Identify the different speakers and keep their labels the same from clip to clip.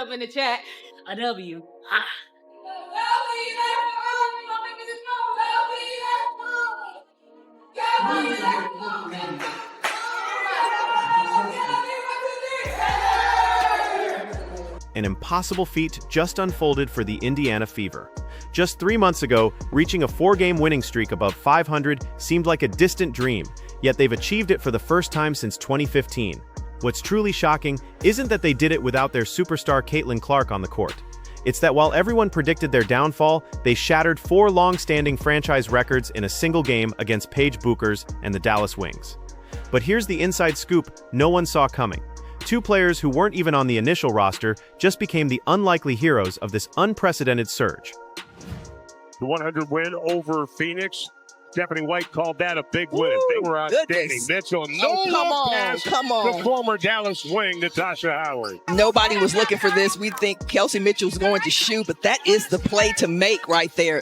Speaker 1: up in the chat. A W. Ah.
Speaker 2: An impossible feat just unfolded for the Indiana Fever. Just 3 months ago, reaching a 4-game winning streak above 500 seemed like a distant dream, yet they've achieved it for the first time since 2015. What's truly shocking isn't that they did it without their superstar Caitlin Clark on the court. It's that while everyone predicted their downfall, they shattered 4 long-standing franchise records in a single game against Paige Bueckers and the Dallas Wings. But here's the inside scoop no one saw coming. 2 players who weren't even on the initial roster just became the unlikely heroes of this unprecedented surge.
Speaker 3: The 100 win over Phoenix. Stephanie White called that a big win. They were outstanding. Mitchell, the former Dallas Wing, Natasha Howard.
Speaker 4: Nobody was looking for this. We think Kelsey Mitchell's going to shoot, but that is the play to make right there.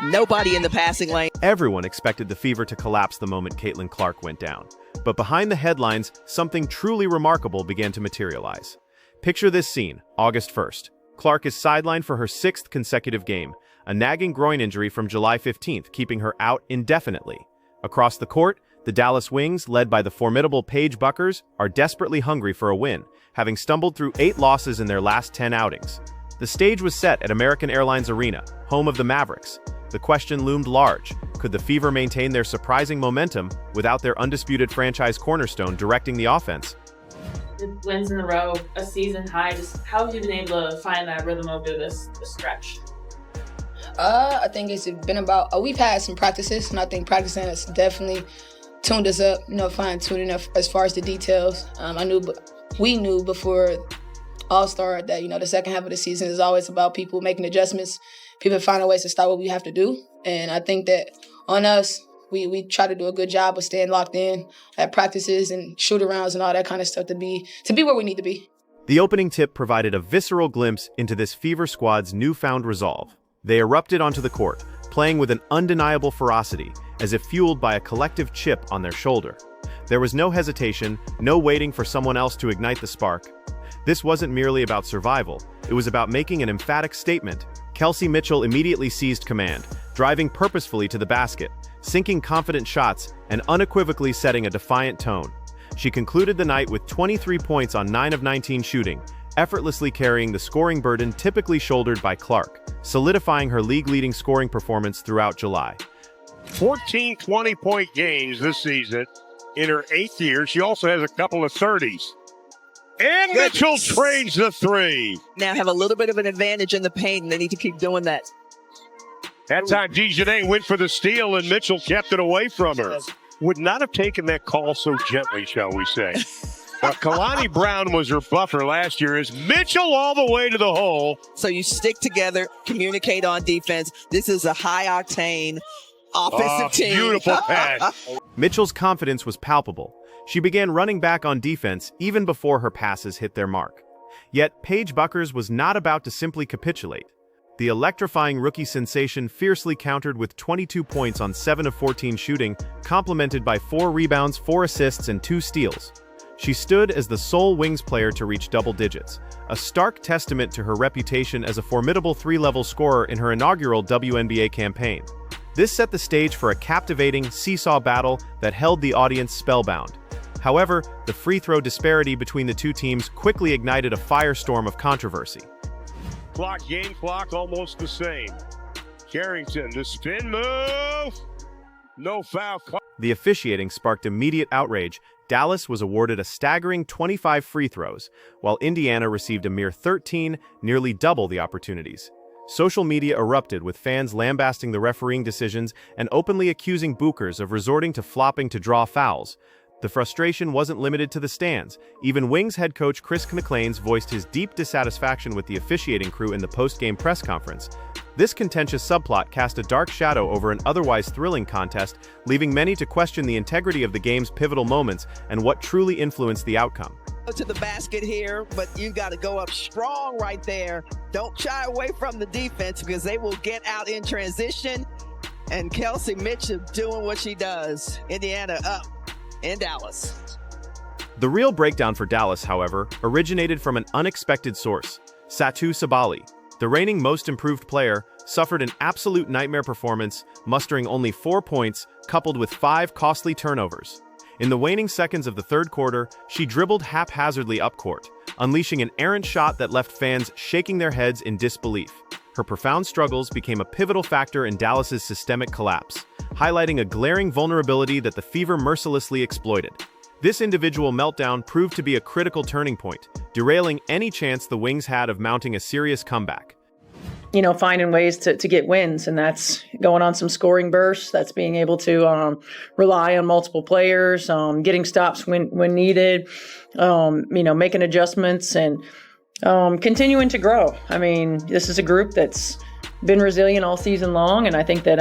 Speaker 4: Nobody in the passing lane.
Speaker 2: Everyone expected the Fever to collapse the moment Caitlin Clark went down. But behind the headlines, something truly remarkable began to materialize. Picture this scene, August 1st. Clark is sidelined for her 6th consecutive game, a nagging groin injury from July 15th, keeping her out indefinitely. Across the court, the Dallas Wings, led by the formidable Paige Bueckers, are desperately hungry for a win, having stumbled through 8 losses in their last 10 outings. The stage was set at American Airlines Arena, home of the Mavericks. The question loomed large. Could the Fever maintain their surprising momentum without their undisputed franchise cornerstone directing the offense?
Speaker 1: Wins in a row, a season high. Just how have you been able to find that rhythm over this stretch?
Speaker 5: I think it's been about, we've had some practices, and I think practicing has definitely tuned us up, fine-tuning as far as the details. We knew before All-Star that, the second half of the season is always about people making adjustments, people finding ways to stop what we have to do. And I think that on us, we try to do a good job of staying locked in at practices and shoot-arounds and all that kind of stuff to be where we need to be.
Speaker 2: The opening tip provided a visceral glimpse into this Fever squad's newfound resolve. They erupted onto the court, playing with an undeniable ferocity, as if fueled by a collective chip on their shoulder. There was no hesitation, no waiting for someone else to ignite the spark. This wasn't merely about survival, it was about making an emphatic statement. Kelsey Mitchell immediately seized command, driving purposefully to the basket, sinking confident shots, and unequivocally setting a defiant tone. She concluded the night with 23 points on 9 of 19 shooting, effortlessly carrying the scoring burden typically shouldered by Clark, solidifying her league-leading scoring performance throughout July.
Speaker 3: 14 20-point games this season in her 8th year. She also has a couple of 30s. And Mitchell trades the 3.
Speaker 4: Now have a little bit of an advantage in the paint, and they need to keep doing that.
Speaker 3: That time, Dejanay went for the steal, and Mitchell kept it away from her. Would not have taken that call so gently, shall we say. But Kalani Brown was her buffer last year. Is Mitchell all the way to the hole?
Speaker 4: So you stick together, communicate on defense. This is a high-octane offensive team.
Speaker 3: Beautiful pass.
Speaker 2: Mitchell's confidence was palpable. She began running back on defense even before her passes hit their mark. Yet Paige Bueckers was not about to simply capitulate. The electrifying rookie sensation fiercely countered with 22 points on 7 of 14 shooting, complemented by 4 rebounds, 4 assists, and 2 steals. She stood as the sole Wings player to reach double digits, a stark testament to her reputation as a formidable 3-level scorer in her inaugural WNBA campaign. This set the stage for a captivating seesaw battle that held the audience spellbound. However, the free throw disparity between the two teams quickly ignited a firestorm of controversy.
Speaker 3: Game clock almost the same. Carrington, the spin move. No foul call.
Speaker 2: The officiating sparked immediate outrage. Dallas was awarded a staggering 25 free throws, while Indiana received a mere 13, nearly double the opportunities. Social media erupted with fans lambasting the refereeing decisions and openly accusing Bueckers of resorting to flopping to draw fouls. The frustration wasn't limited to the stands. Even Wings head coach Chris McClains voiced his deep dissatisfaction with the officiating crew in the post-game press conference. This contentious subplot cast a dark shadow over an otherwise thrilling contest, leaving many to question the integrity of the game's pivotal moments and what truly influenced the outcome.
Speaker 4: To the basket here, but you got to go up strong right there. Don't shy away from the defense because they will get out in transition. And Kelsey Mitchell doing what she does. Indiana up in Dallas.
Speaker 2: The real breakdown for Dallas, however, originated from an unexpected source. Satou Sabali, the reigning most improved player, suffered an absolute nightmare performance, mustering only 4 points, coupled with 5 costly turnovers. In the waning seconds of the third quarter, she dribbled haphazardly up court, unleashing an errant shot that left fans shaking their heads in disbelief. Her profound struggles became a pivotal factor in Dallas's systemic collapse, highlighting a glaring vulnerability that the Fever mercilessly exploited. This individual meltdown proved to be a critical turning point, derailing any chance the Wings had of mounting a serious comeback.
Speaker 6: Finding ways to get wins, and that's going on some scoring bursts. That's being able to rely on multiple players, getting stops when needed, making adjustments and continuing to grow. I mean, this is a group that's been resilient all season long, and I think that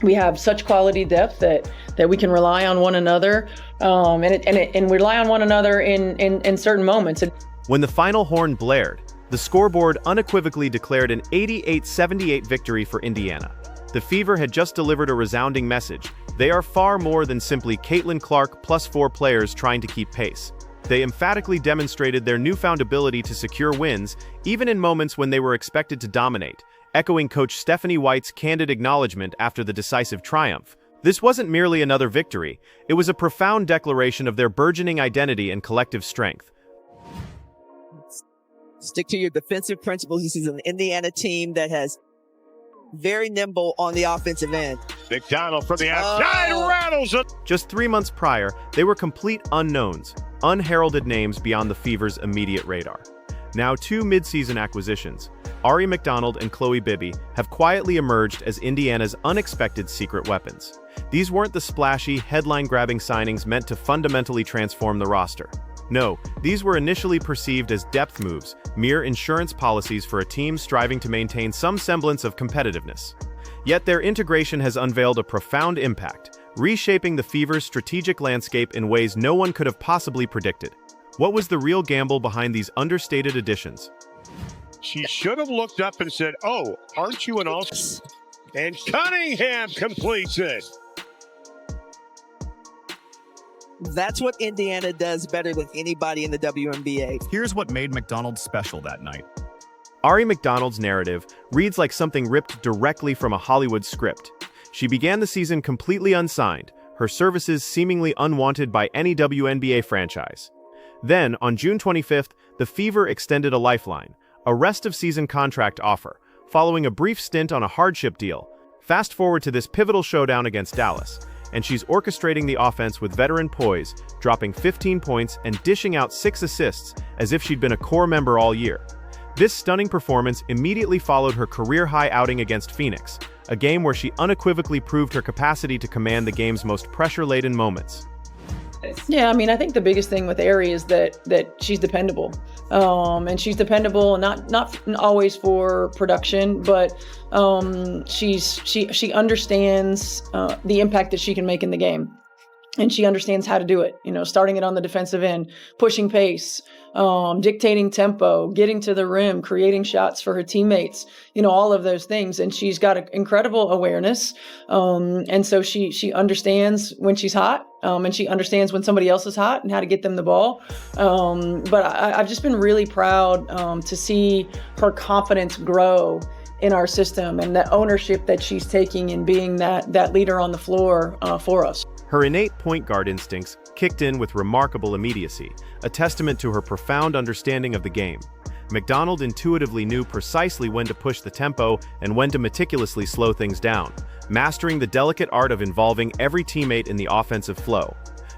Speaker 6: we have such quality depth that we can rely on one another, and rely on one another in certain moments.
Speaker 2: When the final horn blared, the scoreboard unequivocally declared an 88-78 victory for Indiana. The Fever had just delivered a resounding message. They are far more than simply Caitlin Clark plus 4 players trying to keep pace. They emphatically demonstrated their newfound ability to secure wins, even in moments when they were expected to dominate, echoing Coach Stephanie White's candid acknowledgement after the decisive triumph. This wasn't merely another victory, it was a profound declaration of their burgeoning identity and collective strength.
Speaker 4: Stick to your defensive principles. This is an Indiana team that has very nimble on the offensive end.
Speaker 3: McDonald from the outside rattles it.
Speaker 2: Just 3 months prior, they were complete unknowns, unheralded names beyond the Fever's immediate radar. Now 2 midseason acquisitions, Ari McDonald and Chloe Bibby, have quietly emerged as Indiana's unexpected secret weapons. These weren't the splashy, headline-grabbing signings meant to fundamentally transform the roster. No, these were initially perceived as depth moves, mere insurance policies for a team striving to maintain some semblance of competitiveness. Yet their integration has unveiled a profound impact, reshaping the Fever's strategic landscape in ways no one could have possibly predicted. What was the real gamble behind these understated additions?
Speaker 3: She should have looked up and said, "Oh, aren't you an all-star?" And Cunningham completes it.
Speaker 4: That's what Indiana does better than anybody in the WNBA.
Speaker 7: Here's what made McDonald special that night.
Speaker 2: Ari McDonald's narrative reads like something ripped directly from a Hollywood script. She began the season completely unsigned, her services seemingly unwanted by any WNBA franchise. Then, on June 25th, the Fever extended a lifeline, a rest-of-season contract offer, following a brief stint on a hardship deal. Fast forward to this pivotal showdown against Dallas, and she's orchestrating the offense with veteran poise, dropping 15 points and dishing out 6 assists as if she'd been a core member all year. This stunning performance immediately followed her career-high outing against Phoenix, a game where she unequivocally proved her capacity to command the game's most pressure-laden moments.
Speaker 6: Yeah, I mean, I think the biggest thing with Ari is that she's dependable. And she's dependable not always for production, but she understands the impact that she can make in the game. And she understands how to do it, starting it on the defensive end, pushing pace, dictating tempo, getting to the rim, creating shots for her teammates, all of those things. And she's got an incredible awareness. And so she understands when she's hot, and she understands when somebody else is hot and how to get them the ball. But I've just been really proud to see her confidence grow in our system and the ownership that she's taking in being that leader on the floor for us.
Speaker 2: Her innate point guard instincts kicked in with remarkable immediacy, a testament to her profound understanding of the game. McDonald intuitively knew precisely when to push the tempo and when to meticulously slow things down, mastering the delicate art of involving every teammate in the offensive flow.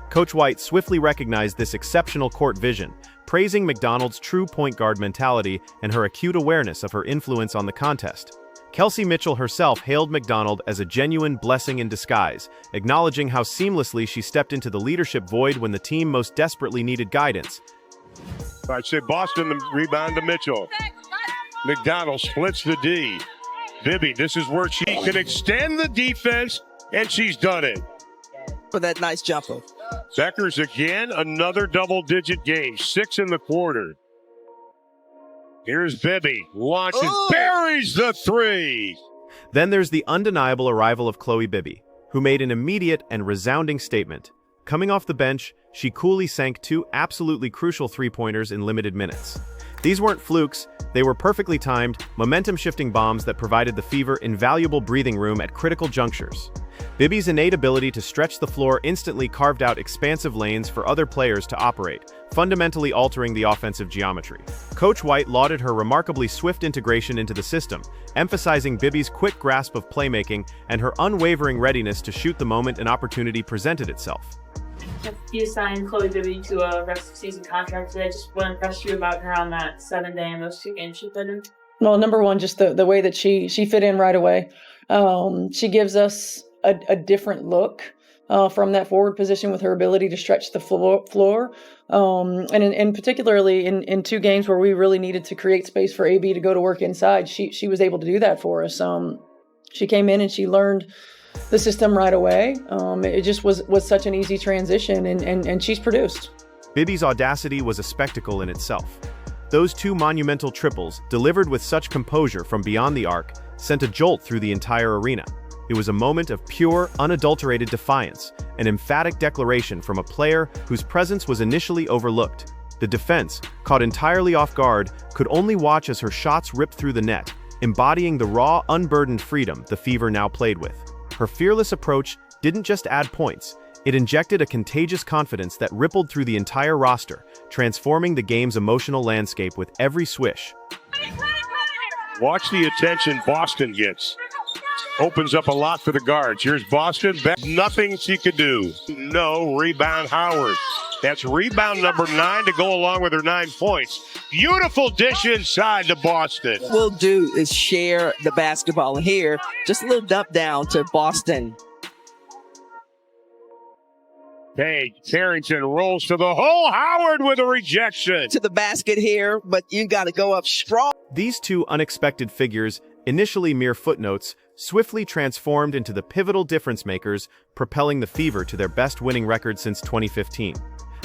Speaker 2: Coach White swiftly recognized this exceptional court vision, praising McDonald's true point guard mentality and her acute awareness of her influence on the contest. Kelsey Mitchell herself hailed McDonald as a genuine blessing in disguise, acknowledging how seamlessly she stepped into the leadership void when the team most desperately needed guidance.
Speaker 3: I say Boston, the rebound to Mitchell. McDonald splits the D. Bibby, this is where she can extend the defense, and she's done it.
Speaker 4: For that nice jumper.
Speaker 3: Bueckers again, another double-digit game, 6 in the quarter. Here's Bibby, launches, buries the 3.
Speaker 2: Then there's the undeniable arrival of Chloe Bibby, who made an immediate and resounding statement. Coming off the bench, she coolly sank 2 absolutely crucial three-pointers in limited minutes. These weren't flukes, they were perfectly timed, momentum-shifting bombs that provided the Fever invaluable breathing room at critical junctures. Bibby's innate ability to stretch the floor instantly carved out expansive lanes for other players to operate, fundamentally altering the offensive geometry. Coach White lauded her remarkably swift integration into the system, emphasizing Bibby's quick grasp of playmaking and her unwavering readiness to shoot the moment an opportunity presented itself.
Speaker 1: You signed Chloe Bibby to a rest of season contract today. Just what impressed you about her on that 7 day and those 2 games she played in?
Speaker 6: Well, number one, just the way that she fit in right away. She gives us a different look from that forward position with her ability to stretch the floor. And particularly in 2 games where we really needed to create space for AB to go to work inside, she was able to do that for us. She came in and she learned the system right away. It just was such an easy transition, and she's produced.
Speaker 2: Bibby's audacity was a spectacle in itself. Those 2 monumental triples, delivered with such composure from beyond the arc, sent a jolt through the entire arena. It was a moment of pure, unadulterated defiance, an emphatic declaration from a player whose presence was initially overlooked. The defense, caught entirely off guard, could only watch as her shots ripped through the net, embodying the raw, unburdened freedom the Fever now played with. Her fearless approach didn't just add points, it injected a contagious confidence that rippled through the entire roster, transforming the game's emotional landscape with every swish.
Speaker 3: Watch the attention Boston gets. Opens up a lot for the guards. Here's Boston. Nothing she could do. No rebound, Howard. That's rebound number 9 to go along with her 9 points. Beautiful dish inside to Boston.
Speaker 4: What we'll do is share the basketball here. Just a little dump down to Boston.
Speaker 3: Paige Carrington rolls to the hole. Howard with a rejection.
Speaker 4: To the basket here, but you got to go up strong.
Speaker 2: These 2 unexpected figures, initially mere footnotes, swiftly transformed into the pivotal difference makers, propelling the Fever to their best winning record since 2015.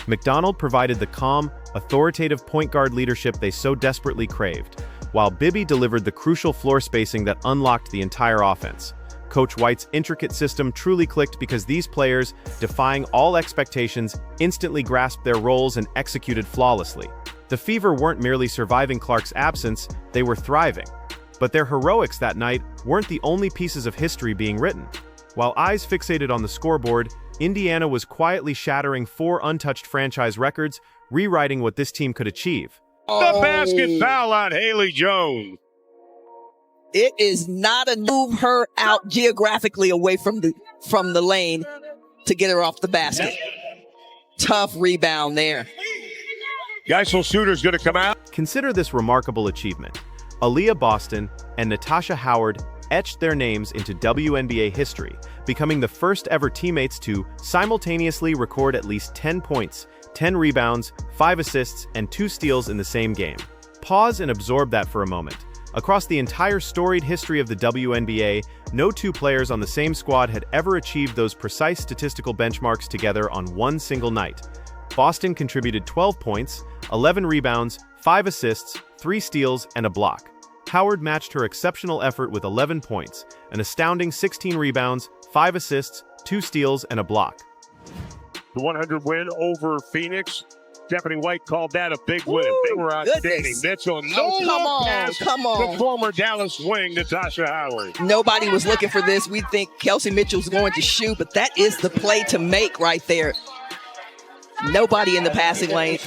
Speaker 2: McDonald provided the calm, authoritative point guard leadership they so desperately craved, while Bibby delivered the crucial floor spacing that unlocked the entire offense. Coach White's intricate system truly clicked because these players, defying all expectations, instantly grasped their roles and executed flawlessly. The Fever weren't merely surviving Clark's absence, they were thriving. But their heroics that night weren't the only pieces of history being written. While eyes fixated on the scoreboard, Indiana was quietly shattering 4 untouched franchise records, rewriting what this team could achieve.
Speaker 3: The basket foul on Haley Jones.
Speaker 4: It is not a move her out geographically away from the lane to get her off the basket. Tough rebound there.
Speaker 3: Geisel shooter's going to come out.
Speaker 2: Consider this remarkable achievement. Aaliyah Boston and Natasha Howard etched their names into WNBA history, becoming the first ever teammates to simultaneously record at least 10 points, 10 rebounds, 5 assists, and 2 steals in the same game. Pause and absorb that for a moment. Across the entire storied history of the WNBA, no 2 players on the same squad had ever achieved those precise statistical benchmarks together on one single night. Boston contributed 12 points, 11 rebounds, 5 assists, 3 steals, and a block. Howard matched her exceptional effort with 11 points, an astounding 16 rebounds, 5 assists, 2 steals, and a block.
Speaker 3: The 100 win over Phoenix. Stephanie White called that a big win. They were outstanding. Mitchell,
Speaker 4: Come on.
Speaker 3: The former Dallas wing, Natasha Howard.
Speaker 4: Nobody was looking for this. We think Kelsey Mitchell's going to shoot, but that is the play to make right there. Nobody in the passing lane.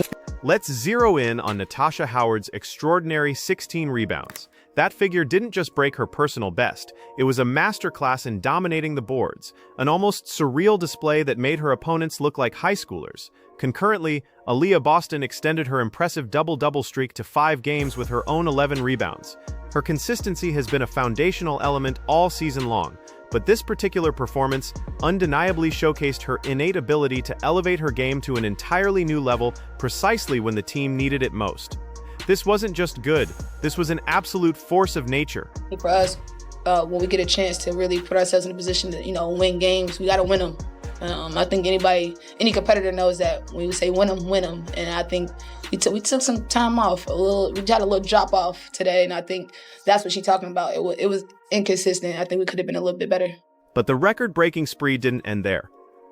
Speaker 2: Let's zero in on Natasha Howard's extraordinary 16 rebounds. That figure didn't just break her personal best, it was a masterclass in dominating the boards, an almost surreal display that made her opponents look like high schoolers. Concurrently, Aaliyah Boston extended her impressive double-double streak to 5 games with her own 11 rebounds. Her consistency has been a foundational element all season long, but this particular performance undeniably showcased her innate ability to elevate her game to an entirely new level precisely when the team needed it most. This wasn't just good, this was an absolute force of nature.
Speaker 5: For us, when we get a chance to really put ourselves in a position to, win games, we got to win them. I think any competitor knows that when we say win them. And I think we took some time off, we had a little drop off today, and I think that's what she's talking about. It was inconsistent. I think we could have been a little bit better.
Speaker 2: But the record-breaking spree didn't end there.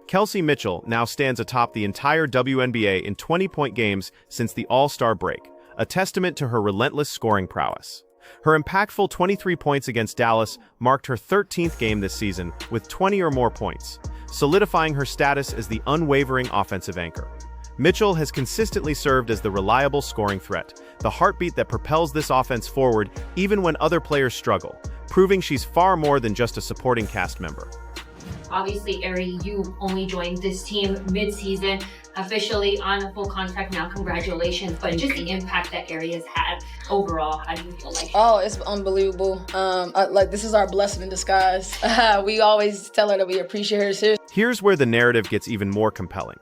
Speaker 2: Kelsey Mitchell now stands atop the entire WNBA in 20-point games since the All-Star break, a testament to her relentless scoring prowess. Her impactful 23 points against Dallas marked her 13th game this season with 20 or more points, solidifying her status as the unwavering offensive anchor. Mitchell has consistently served as the reliable scoring threat, the heartbeat that propels this offense forward even when other players struggle, proving she's far more than just a supporting cast member.
Speaker 8: Obviously, Ari, you only joined this team mid-season, officially on a full contract now. Congratulations. But just the impact that Ari has had overall, how do you feel like?
Speaker 5: Oh, it's unbelievable. This is our blessing in disguise. We always tell her that we appreciate her. Seriously.
Speaker 2: Here's where the narrative gets even more compelling.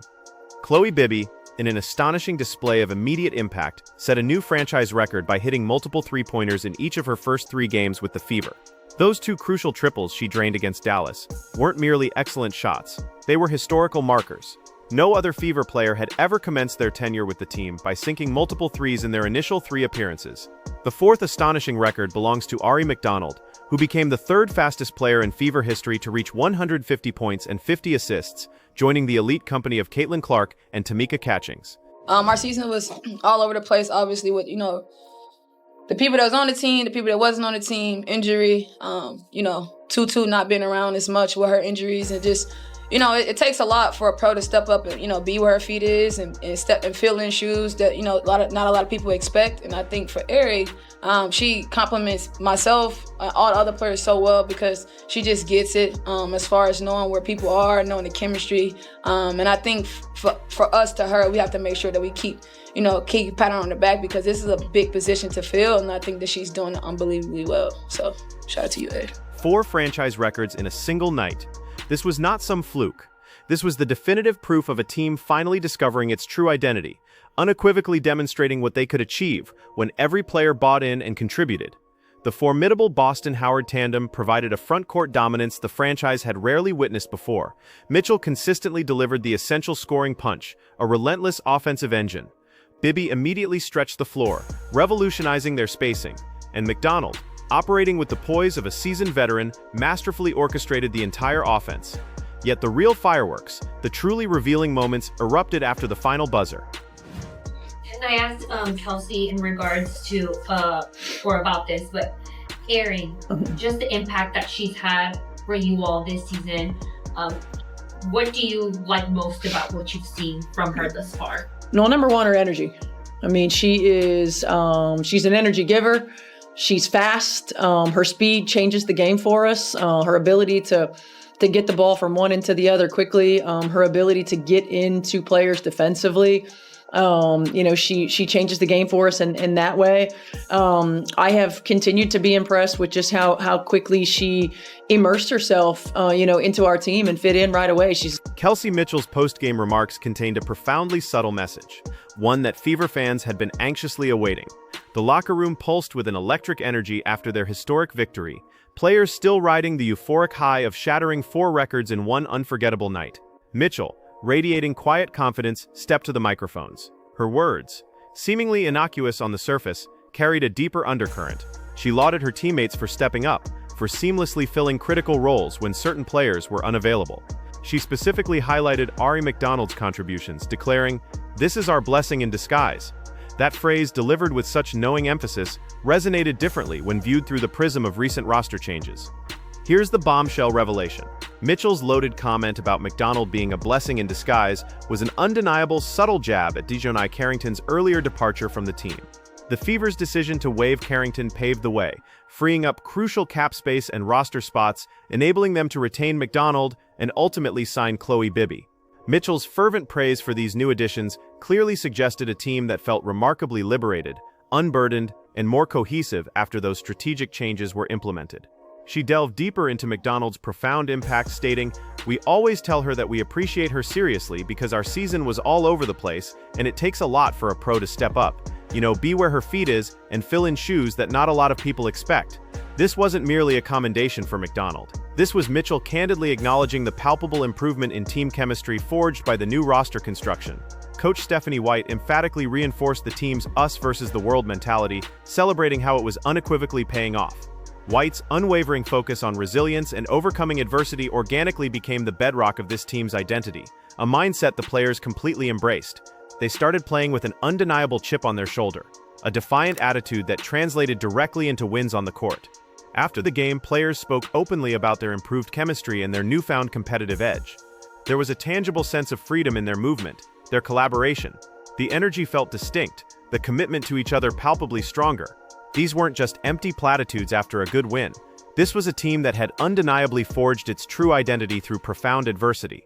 Speaker 2: Chloe Bibby, in an astonishing display of immediate impact, set a new franchise record by hitting multiple three-pointers in each of her first 3 games with the Fever. Those 2 crucial triples she drained against Dallas weren't merely excellent shots, they were historical markers. No other Fever player had ever commenced their tenure with the team by sinking multiple threes in their initial 3 appearances. The 4th astonishing record belongs to Ari McDonald, who became the 3rd fastest player in Fever history to reach 150 points and 50 assists, joining the elite company of Caitlin Clark and Tamika Catchings.
Speaker 5: Our season was all over the place, obviously, with, the people that was on the team, the people that wasn't on the team, injury, Tutu not being around as much with her injuries, and just, it takes a lot for a pro to step up and, be where her feet is and step and fill in shoes that, not a lot of people expect. And I think for Ari, she compliments myself, all the other players so well because she just gets it as far as knowing where people are, knowing the chemistry. And I think for us to her, we have to make sure that we keep patting her on the back because this is a big position to fill. And I think that she's doing it unbelievably well. So shout out to you, Ed.
Speaker 2: 4 franchise records in a single night. This was not some fluke. This was the definitive proof of a team finally discovering its true identity, unequivocally demonstrating what they could achieve when every player bought in and contributed. The formidable Boston-Howard tandem provided a front-court dominance the franchise had rarely witnessed before. Mitchell consistently delivered the essential scoring punch, a relentless offensive engine. Bibby immediately stretched the floor, revolutionizing their spacing, and McDonald, operating with the poise of a seasoned veteran, masterfully orchestrated the entire offense. Yet the real fireworks, the truly revealing moments, erupted after the final buzzer.
Speaker 8: And I asked Kelsey in regards to, or about this, but Ari, just the impact that she's had for you all this season, what do you like most about what you've seen from her thus far?
Speaker 6: No, number one, her energy. I mean, she is, she's an energy giver. She's fast. Her speed changes the game for us. Her ability to get the ball from one end to the other quickly. Her ability to get into players defensively. She changes the game for us in that way. I have continued to be impressed with just how quickly she immersed herself, into our team and fit in right away.
Speaker 2: Kelsey Mitchell's post-game remarks contained a profoundly subtle message, one that Fever fans had been anxiously awaiting. The locker room pulsed with an electric energy after their historic victory, players still riding the euphoric high of shattering 4 records in one unforgettable night. Mitchell, radiating quiet confidence, stepped to the microphones. Her words, seemingly innocuous on the surface, carried a deeper undercurrent. She lauded her teammates for stepping up, for seamlessly filling critical roles when certain players were unavailable. She specifically highlighted Ari McDonald's contributions, declaring, "This is our blessing in disguise." That phrase, delivered with such knowing emphasis, resonated differently when viewed through the prism of recent roster changes. Here's the bombshell revelation. Mitchell's loaded comment about McDonald being a blessing in disguise was an undeniable, subtle jab at Dejounte Carrington's earlier departure from the team. The Fever's decision to waive Carrington paved the way, freeing up crucial cap space and roster spots, enabling them to retain McDonald and ultimately sign Chloe Bibby. Mitchell's fervent praise for these new additions clearly suggested a team that felt remarkably liberated, unburdened, and more cohesive after those strategic changes were implemented. She delved deeper into McDonald's profound impact, stating, "We always tell her that we appreciate her seriously because our season was all over the place and it takes a lot for a pro to step up. Be where her feet is and fill in shoes that not a lot of people expect." This wasn't merely a commendation for McDonald. This was Mitchell candidly acknowledging the palpable improvement in team chemistry forged by the new roster construction. Coach Stephanie White emphatically reinforced the team's us versus the world mentality, celebrating how it was unequivocally paying off. White's unwavering focus on resilience and overcoming adversity organically became the bedrock of this team's identity, a mindset the players completely embraced. They started playing with an undeniable chip on their shoulder, a defiant attitude that translated directly into wins on the court. After the game, players spoke openly about their improved chemistry and their newfound competitive edge. There was a tangible sense of freedom in their movement, their collaboration. The energy felt distinct, the commitment to each other palpably stronger. These weren't just empty platitudes after a good win. This was a team that had undeniably forged its true identity through profound adversity.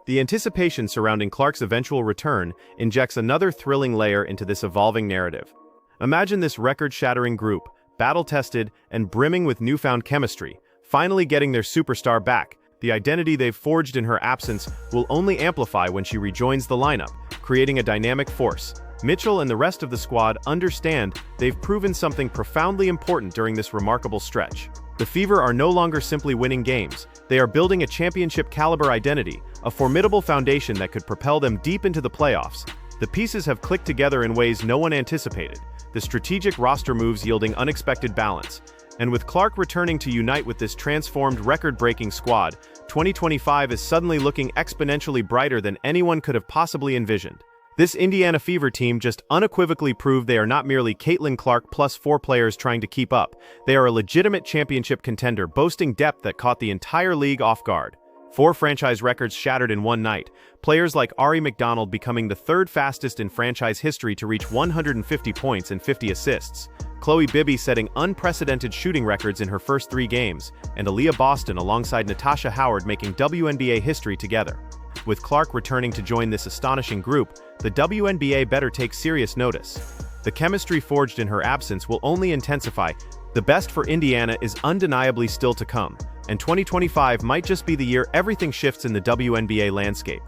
Speaker 2: The anticipation surrounding Clark's eventual return injects another thrilling layer into this evolving narrative. Imagine this record-shattering group, battle-tested and brimming with newfound chemistry, finally getting their superstar back. The identity they've forged in her absence will only amplify when she rejoins the lineup, creating a dynamic force. Mitchell and the rest of the squad understand they've proven something profoundly important during this remarkable stretch. The Fever are no longer simply winning games. They are building a championship-caliber identity, a formidable foundation that could propel them deep into the playoffs. The pieces have clicked together in ways no one anticipated, the strategic roster moves yielding unexpected balance. And with Clark returning to unite with this transformed record-breaking squad, 2025 is suddenly looking exponentially brighter than anyone could have possibly envisioned. This Indiana Fever team just unequivocally proved they are not merely Caitlin Clark plus 4 players trying to keep up. They are a legitimate championship contender boasting depth that caught the entire league off guard. 4 franchise records shattered in one night, players like Ari McDonald becoming the 3rd fastest in franchise history to reach 150 points and 50 assists, Chloe Bibby setting unprecedented shooting records in her first 3 games, and Aaliyah Boston alongside Natasha Howard making WNBA history together. With Clark returning to join this astonishing group, the WNBA better take serious notice. The chemistry forged in her absence will only intensify. The best for Indiana is undeniably still to come, and 2025 might just be the year everything shifts in the WNBA landscape.